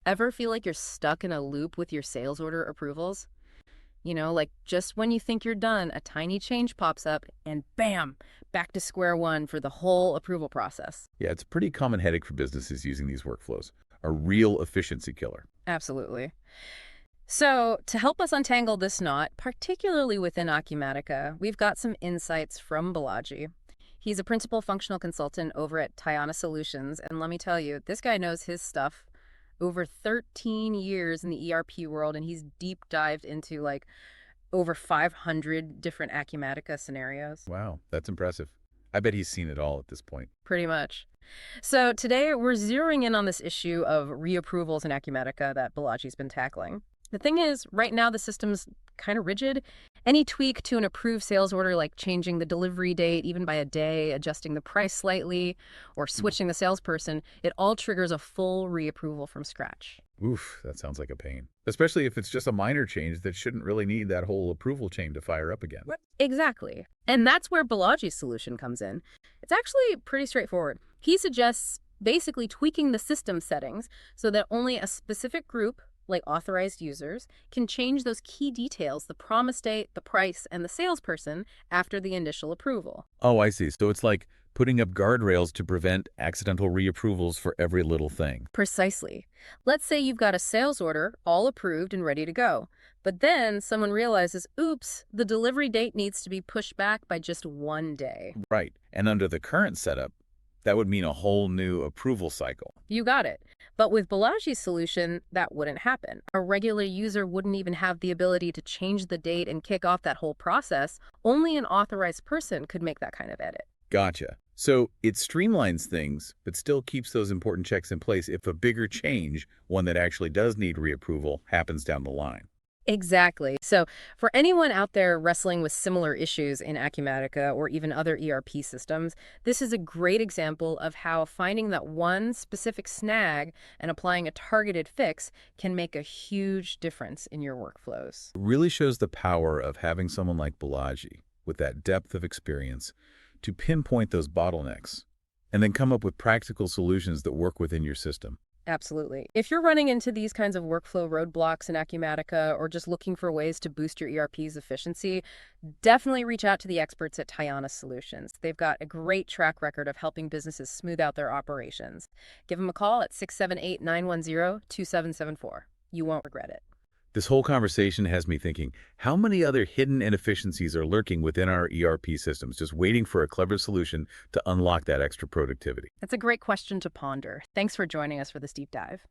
Ever feel like you're stuck in a loop with your sales order approvals? Like just when you think you're done, a tiny change pops up and bam, back to square one for the whole approval process. Yeah, it's a pretty common headache for businesses using these workflows. A real efficiency killer. Absolutely. So, to help us untangle this knot, particularly within Acumatica, we've got some insights from Balaji. He's a principal functional consultant over at Tiana Solutions, and let me tell you, this guy knows his stuff. Over 13 years in the ERP world, and he's deep dived into like over 500 different Acumatica scenarios. Wow, that's impressive. I bet he's seen it all at this point. Pretty much. So today we're zeroing in on this issue of reapprovals in Acumatica that Balaji's been tackling. The thing is, right now the system's kind of rigid. Any tweak to an approved sales order, like changing the delivery date even by a day, adjusting the price slightly, or switching the salesperson, it all triggers a full reapproval from scratch. Oof, that sounds like a pain. Especially if it's just a minor change that shouldn't really need that whole approval chain to fire up again. Exactly. And that's where Balaji's solution comes in. It's actually pretty straightforward. He suggests basically tweaking the system settings so that only a specific group, like authorized users, can change those key details, the promise date, the price, and the salesperson after the initial approval. Oh, I see. So it's like putting up guardrails to prevent accidental reapprovals for every little thing. Precisely. Let's say you've got a sales order all approved and ready to go, but then someone realizes, oops, the delivery date needs to be pushed back by just one day. Right. And under the current setup, that would mean a whole new approval cycle. You got it. But with Balaji's solution, that wouldn't happen. A regular user wouldn't even have the ability to change the date and kick off that whole process. Only an authorized person could make that kind of edit. Gotcha. So it streamlines things, but still keeps those important checks in place if a bigger change, one that actually does need reapproval, happens down the line. Exactly. So for anyone out there wrestling with similar issues in Acumatica or even other ERP systems, this is a great example of how finding that one specific snag and applying a targeted fix can make a huge difference in your workflows. It really shows the power of having someone like Balaji with that depth of experience to pinpoint those bottlenecks and then come up with practical solutions that work within your system. Absolutely. If you're running into these kinds of workflow roadblocks in Acumatica or just looking for ways to boost your ERP's efficiency, definitely reach out to the experts at Tiana Solutions. They've got a great track record of helping businesses smooth out their operations. Give them a call at 678-910-2774. You won't regret it. This whole conversation has me thinking, how many other hidden inefficiencies are lurking within our ERP systems, just waiting for a clever solution to unlock that extra productivity? That's a great question to ponder. Thanks for joining us for this deep dive.